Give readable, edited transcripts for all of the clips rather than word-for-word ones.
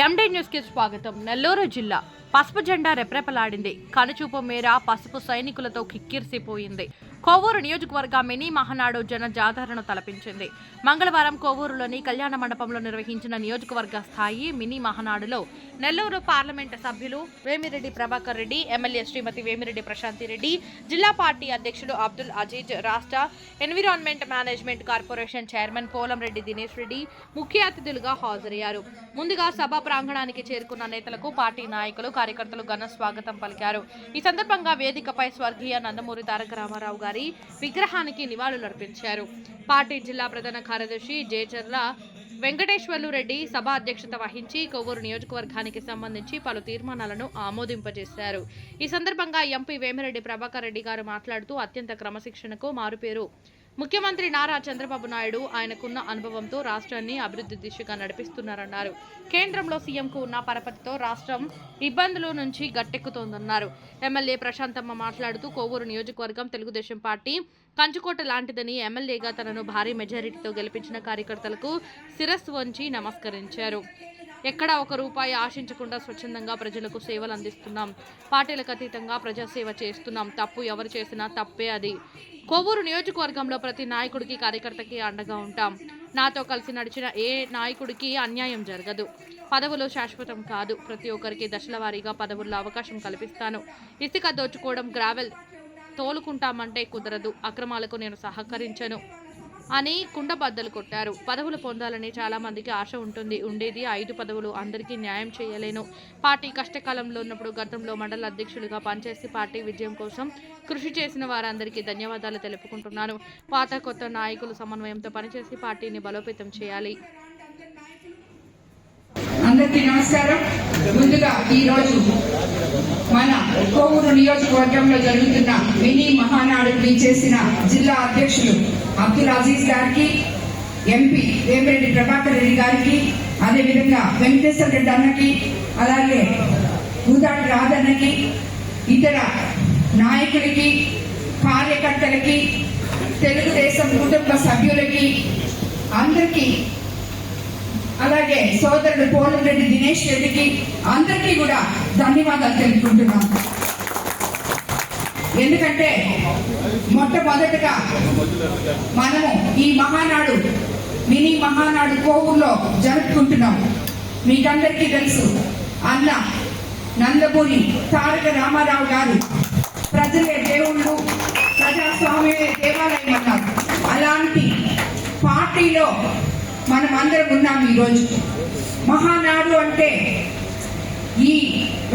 ఎండి news కి స్వాగతం. నెల్లూరు జిల్లా పసుపు జెండా రెప్రెపలాడింది. కనుచూపు మేర పసుపు సైనికులతో కిక్కిరిసిపోయింది. కోవూరు నియోజకవర్గ మినీ మహానాడు జన జాతరను తలపించింది. మంగళవారం కోవూరులోని కళ్యాణ మండపంలో నిర్వహించిన నియోజకవర్గ స్థాయి మినీ మహానాడులో నెల్లూరు పార్లమెంటు సభ్యులు వేమిరెడ్డి ప్రభాకర్ రెడ్డి, ఎమ్మెల్యే శ్రీమతి వేమిరెడ్డి ప్రశాంతిరెడ్డి, జిల్లా పార్టీ అధ్యక్షుడు అబ్దుల్ అజీజ్, రాష్ట్ర environment management corporation chairman Polamreddy Dinesh Reddy ముఖ్య అతిథులుగా హాజరయ్యారు. ముందుగా సభా ప్రాంగణానికి చేరుకున్న నేతలకు పార్టీ నాయకులు, కార్యకర్తలు ఘన స్వాగతం పలికారు. ఈ సందర్భంగా వేదికపై స్వర్గీయ నందమూరి తారక రామారావు గారి విగ్రహానికి నివాళులర్పించారు. పార్టీ జిల్లా ప్రధాన కార్యదర్శి జేచర్ల వెంకటేశ్వర్లు రెడ్డి సభ అధ్యక్షత వహించి కొవ్వూరు నియోజకవర్గానికి సంబంధించి పలు తీర్మానాలను ఆమోదింపజేశారు. ఈ సందర్భంగా ఎంపీ వేమిరెడ్డి ప్రభాకర్ రెడ్డి గారు మాట్లాడుతూ అత్యంత క్రమశిక్షణకు మారుపేరు ముఖ్యమంత్రి నారా చంద్రబాబు నాయుడు ఆయనకున్న అనుభవంతో రాష్ట్రాన్ని అభివృద్ధి దిశగా నడిపిస్తున్నారన్నారు. కేంద్రంలో సీఎంకు ఉన్న పరపతితో రాష్ట్రం ఇబ్బందుల నుంచి గట్టెక్కుతోందన్నారు. ఎమ్మెల్యే ప్రశాంతమ్మ మాట్లాడుతూ కోవూరు నియోజకవర్గం తెలుగుదేశం పార్టీ కంచుకోట లాంటిదని, ఎమ్మెల్యేగా తనను భారీ మెజారిటీతో గెలిపించిన కార్యకర్తలకు శిరస్సు వంచి నమస్కరించారు. ఎక్కడా ఒక రూపాయి ఆశించకుండా స్వచ్ఛందంగా ప్రజలకు సేవలు అందిస్తున్నాం. పార్టీలకు అతీతంగా ప్రజాసేవ చేస్తున్నాం. తప్పు ఎవరు చేసినా తప్పే అది. కోవూరు నియోజకవర్గంలో ప్రతి నాయకుడికి, కార్యకర్తకి అండగా ఉంటాం. నాతో కలిసి నడిచిన ఏ నాయకుడికి అన్యాయం జరగదు. పదవులు శాశ్వతం కాదు. ప్రతి ఒక్కరికి దశల వారీగా పదవుల్లో అవకాశం కల్పిస్తాను. ఇసుక దోచుకోవడం, గ్రావెల్ తోలుకుంటామంటే కుదరదు. అక్రమాలకు నేను సహకరించను అని కుండబద్దలు కొట్టారు. పదవులు పొందాలని చాలా మందికి ఆశ ఉంటుంది. ఉండేది 5 పదవులు. అందరికీ న్యాయం చేయలేను. పార్టీ కష్టకాలంలో ఉన్నప్పుడు గతంలో మండల అధ్యక్షులుగా పనిచేసి పార్టీ విజయం కోసం కృషి చేసిన వారందరికీ ధన్యవాదాలు తెలుపుకుంటున్నాను. పాత కొత్త నాయకులు సమన్వయంతో పనిచేసి పార్టీని బలోపేతం చేయాలి. అందరికీ నమస్కారం. ముందుగా ఈరోజు మన కోవూరు నియోజకవర్గంలో జరుగుతున్న మినీ మహానాడుకి చేసిన జిల్లా అధ్యక్షులు అబ్దుల్ అజీజ్ గారికి, ఎంపీ వేమిరెడ్డి ప్రభాకర్ రెడ్డి గారికి, అదేవిధంగా వెంకటేశ్వర రెడ్డి అన్నకి, అలాగే ఊదాటి రాధన్నకి, ఇతర నాయకులకి, కార్యకర్తలకి, తెలుగుదేశం కుటుంబ సభ్యులకి అందరికీ, అలాగే సోదరుడు పోలంరెడ్డి దినేష్ రెడ్డికి అందరికీ కూడా ధన్యవాదాలు తెలుపుకుంటున్నాం. ఎందుకంటే మొట్టమొదటిగా మనము ఈ మహానాడు మినీ మహానాడు కోవూరులో జరుపుకుంటున్నాం. మీకందరికీ తెలుసు, అన్న నందమూరి తారక రామారావు గారు ప్రజలే దేవుళ్ళు, ప్రజాస్వామ్యమే దేవాలయం అన్నారు. అలాంటి పార్టీలో మనం అందరం ఉన్నాం. ఈరోజు మహానాడు అంటే ఈ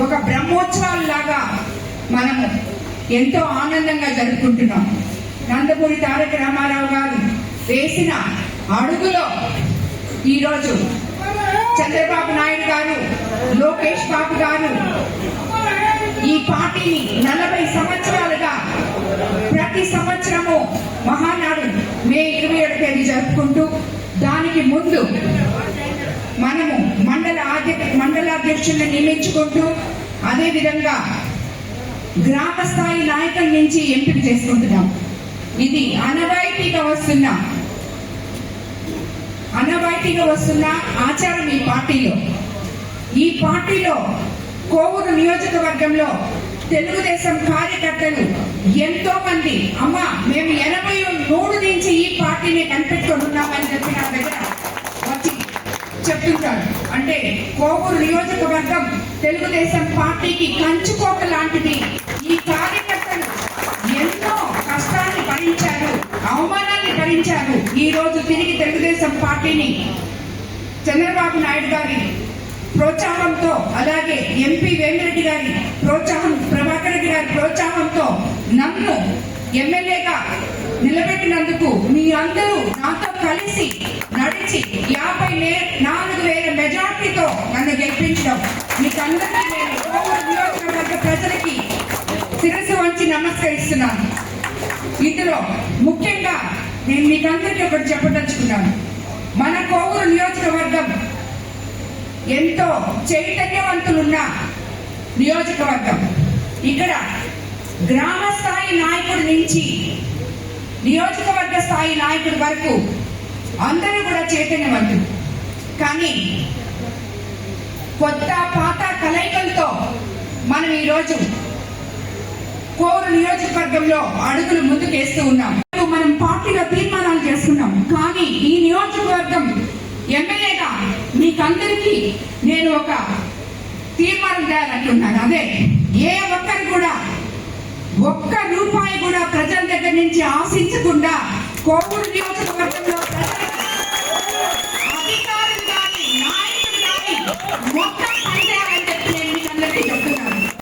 ఒక బ్రహ్మోత్సవాలలాగా మనము ఎంతో ఆనందంగా జరుపుకుంటున్నాం. నందమూరి తారక రామారావు గారు వేసిన అడుగులో ఈరోజు చంద్రబాబు నాయుడు గారు, లోకేష్ బాబు గారు ఈ పార్టీని 40 సంవత్సరాలుగా ప్రతి సంవత్సరము మహానాడు మే 27వ తేదీ జరుపుకుంటూ, దానికి ముందు మనము మండలాధ్యక్షులను నియమించుకుంటూ, అదేవిధంగా గ్రామ స్థాయి నాయకుల నుంచి ఎంపిక చేసుకుంటున్నాం. ఇది అనవాయితీగా వస్తున్న ఆచారం ఈ పార్టీలో. ఈ పార్టీలో కోవూరు నియోజకవర్గంలో తెలుగుదేశం కార్యకర్తలు ఎంతో మంది మేము 83 నుంచి ఈ పార్టీని కనిపెట్టుకొని ఉన్నామని చెప్పి నా దగ్గర వచ్చి చెప్తుంటారు. అంటే కోవూరు నియోజకవర్గం తెలుగుదేశం పార్టీకి కంచుకోట లాంటిది. ఈ కార్యకర్తలు ఎన్నో కష్టాన్ని భరించారు, అవమానాన్ని భరించారు. ఈ రోజు తిరిగి తెలుగుదేశం పార్టీని చంద్రబాబు నాయుడు గారి ప్రోత్సాహంతో, అలాగే ఎంపీ వేమిరెడ్డి గారి ప్రోత్సాహం, ప్రభాకర్ రెడ్డి గారి ప్రోత్సాహంతో నన్ను ఎమ్మెల్యేగా నిలబెట్టినందుకు మీ అందరూ నాతో కలిసి నడిచి 54,000 మెజార్టీతో నన్ను గెలిపించడం మీకందరికీ నేను కోవూరు నియోజకవర్గ ప్రజలకి శిరస్సు వంచి నమస్కరిస్తున్నాను. ఇందులో ముఖ్యంగా నేను మీకందరికీ ఒకటి చెప్పదలుచుకున్నాను. మన కోవూరు నియోజకవర్గం ఎంతో చైతన్యవంతులున్న నియోజకవర్గం. ఇక్కడ గ్రామ స్థాయి నాయకుడి నుంచి నియోజకవర్గ స్థాయి నాయకుడి వరకు అందరూ కూడా చైతన్యవంతులు. కానీ కొత్త పాత కలయికలతో మనం ఈరోజు కోవూరు నియోజకవర్గంలో అడుగులు ముందుకేస్తూ ఉన్నాం. మనం పార్టీలో తీర్మానాలు చేసుకున్నాం, కానీ ఈ నియోజకవర్గం ఎమ్మెల్యేగా మీకందరికీ నేను ఒక తీర్మానం చేయాలంటున్నాను. అదే, ఏ ఒక్కరు కూడా ఒక్క రూపాయి కూడా ప్రజల దగ్గర నుంచి ఆశించకుండా కోవూరు నియోజకవర్గంలో